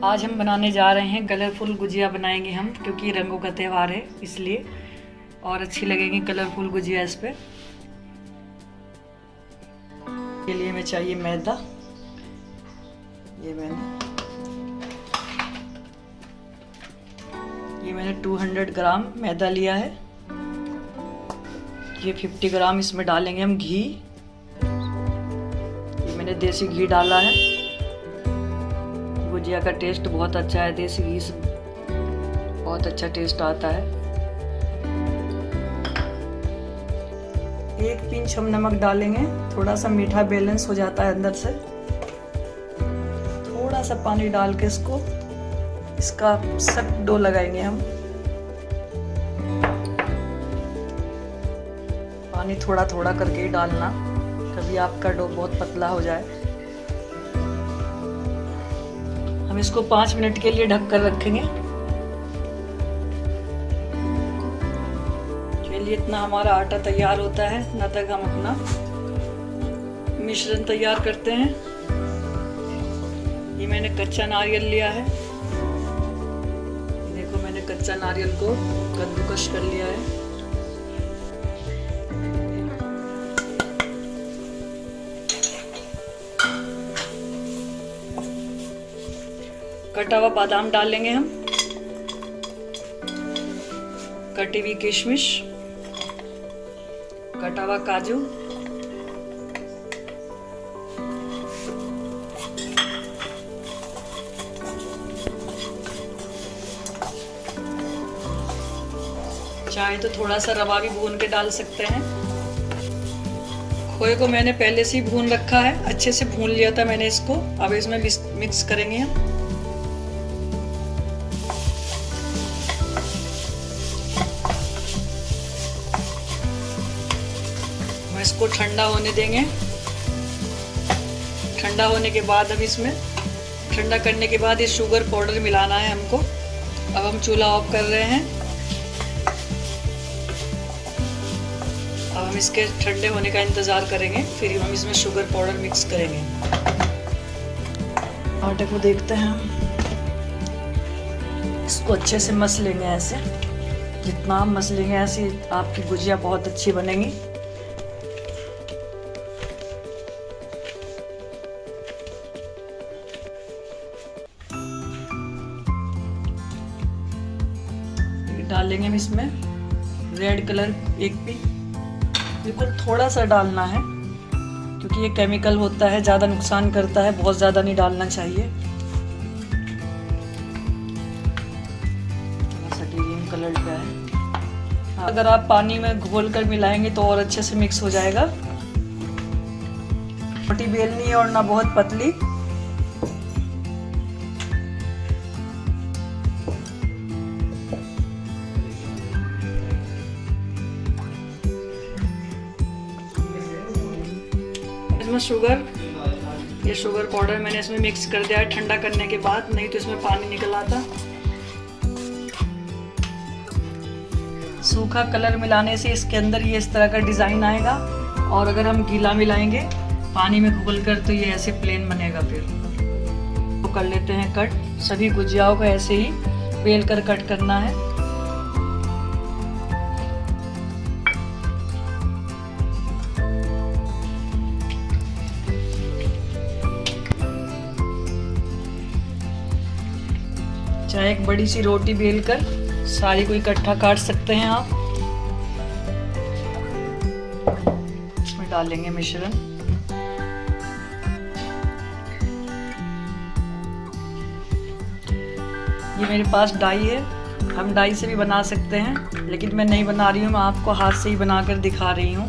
आज हम बनाने जा रहे हैं कलरफुल गुजिया बनाएंगे हम, क्योंकि रंगों का त्यौहार है इसलिए, और अच्छी लगेगी कलरफुल गुजिया इस पे। के लिए हमें चाहिए मैदा। ये मैंने 200 ग्राम मैदा लिया है। ये 50 ग्राम इसमें डालेंगे हम घी। ये मैंने देसी घी डाला है। गुजिया का टेस्ट बहुत अच्छा है, देसी घी से बहुत अच्छा टेस्ट आता है। 1 पिंच हम नमक डालेंगे, थोड़ा सा मीठा बैलेंस हो जाता है अंदर से। थोड़ा सा पानी डाल के इसका सख्त डो लगाएंगे हम। पानी थोड़ा थोड़ा करके ही डालना, कभी आपका डो बहुत पतला हो जाए। हम इसको 5 मिनट के लिए ढक कर रखेंगे। चलिए, इतना हमारा आटा तैयार होता है ना तक हम अपना मिश्रण तैयार करते हैं। ये मैंने कच्चा नारियल लिया है। देखो, मैंने कच्चा नारियल को कद्दूकस कर लिया है। कटा हुआ बादाम डालेंगे हम, कटी हुई किशमिश, कटा हुआ काजू, चाहे तो थोड़ा सा रवा भी भून के डाल सकते हैं। खोए को मैंने पहले से ही भून रखा है, अच्छे से भून लिया था मैंने इसको। अब इसमें मिक्स करेंगे हम। इसको ठंडा होने देंगे। ठंडा होने के बाद अब इसमें ठंडा करने के बाद ये शुगर पाउडर मिलाना है हमको। अब हम चूल्हा ऑफ कर रहे हैं। अब हम इसके ठंडे होने का इंतज़ार करेंगे, फिर हम इसमें शुगर पाउडर मिक्स करेंगे। आटे को देखते हैं हम। इसको अच्छे से मस लेंगे ऐसे। जितना हम मस लेंगे ऐसे आपकी गुजिया बहुत अच्छी बनेगी। डालेंगे हम इसमें रेड कलर, एक भी बिल्कुल थोड़ा सा डालना है, क्योंकि ये केमिकल होता है, ज़्यादा नुकसान करता है। बहुत ज़्यादा नहीं डालना चाहिए। थोड़ा सा ग्रीन कलर का है। अगर आप पानी में घोल कर मिलाएंगे तो और अच्छे से मिक्स हो जाएगा। मोटी बेलनी है और ना बहुत पतली। ये शुगर पाउडर मैंने इसमें मिक्स कर दिया है ठंडा करने के बाद, नहीं तो इसमें पानी निकल आता। सूखा कलर मिलाने से इसके अंदर ये इस तरह का डिज़ाइन आएगा, और अगर हम गीला मिलाएंगे पानी में घोलकर तो ये ऐसे प्लेन बनेगा। फिर तो कर लेते हैं कट। सभी गुजियाओं को ऐसे ही बेल कर कट करना है। चाहे एक बड़ी सी रोटी बेलकर सारी को इकट्ठा काट सकते हैं आप। इसमें डालेंगे मिश्रण। ये मेरे पास डाई है, हम डाई से भी बना सकते हैं, लेकिन मैं नहीं बना रही हूँ, मैं आपको हाथ से ही बनाकर दिखा रही हूँ।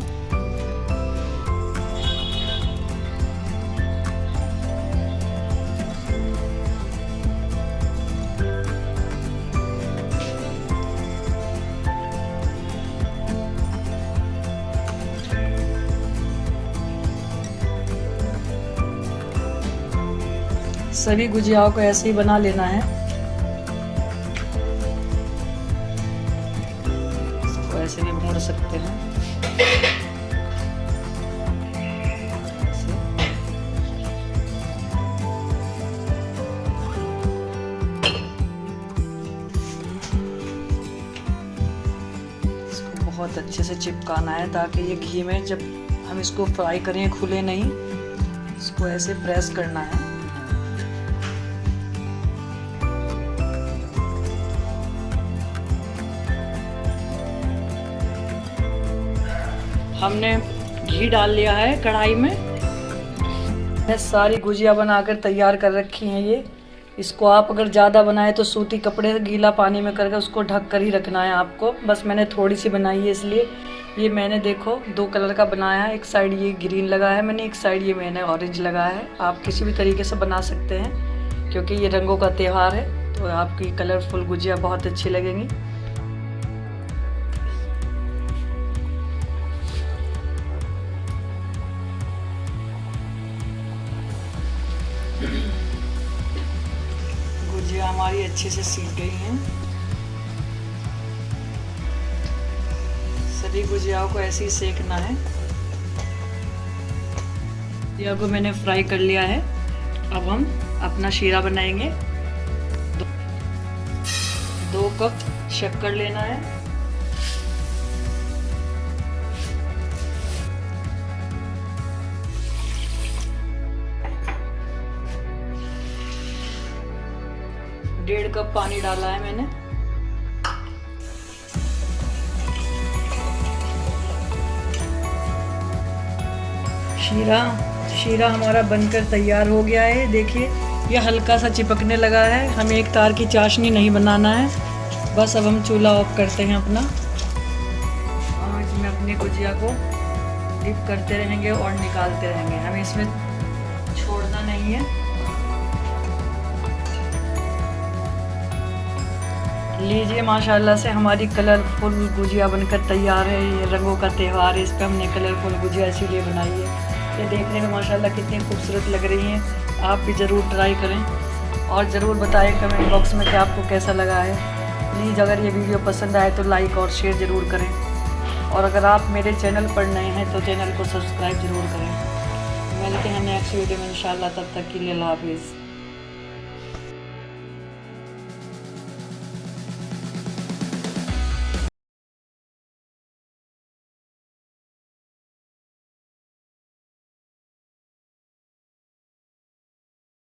सभी गुजियाओं को ऐसे ही बना लेना है। इसको ऐसे भी मोड़ सकते हैं। बहुत अच्छे से चिपकाना है ताकि ये घी में जब हम इसको फ्राई करें खुले नहीं। इसको ऐसे प्रेस करना है। हमने घी डाल लिया है कढ़ाई में। मैं सारी गुजिया बनाकर तैयार कर रखी हैं ये। इसको आप अगर ज़्यादा बनाए तो सूती कपड़े से गीला पानी में करके उसको ढक कर ही रखना है आपको। बस मैंने थोड़ी सी बनाई है इसलिए। ये मैंने देखो 2 कलर का बनाया है। एक साइड ये ग्रीन लगाया है मैंने, एक साइड ये मैंने ऑरेंज लगाया है। आप किसी भी तरीके से बना सकते हैं क्योंकि ये रंगों का त्यौहार है, तो आपकी कलरफुल गुजिया बहुत अच्छी लगेंगी। गुजिया हमारी अच्छे से सीख गई हैं। सभी गुजियाओं को ऐसे ही सेकना है। गुजिया को मैंने फ्राई कर लिया है। अब हम अपना शीरा बनाएंगे। 2 कप शक्कर लेना है। डेढ़ कप पानी डाला है मैंने। शीरा हमारा बनकर तैयार हो गया है। देखिए ये हल्का सा चिपकने लगा है। हमें एक तार की चाशनी नहीं बनाना है। बस अब हम चूल्हा ऑफ करते हैं अपना और इसमें अपनी गुजिया को डिप करते रहेंगे और निकालते रहेंगे। हमें इसमें छोड़ना नहीं है। लीजिए माशाल्लाह से हमारी कलरफुल गुजिया बनकर तैयार है। ये रंगों का त्यौहार है, इस पर हमने कलरफुल गुजिया इसीलिए बनाई है। ये देखने में माशाल्लाह कितनी खूबसूरत लग रही हैं। आप भी ज़रूर ट्राई करें और ज़रूर बताएं कमेंट बॉक्स में कि आपको कैसा लगा है। प्लीज़ अगर ये वीडियो पसंद आए तो लाइक और शेयर ज़रूर करें और अगर आप मेरे चैनल पर नए हैं तो चैनल को सब्सक्राइब ज़रूर करें। मिलते हैं नेक्स्ट वीडियो में इंशाल्लाह। तब तक के लिए अल्लाह हाफिज़।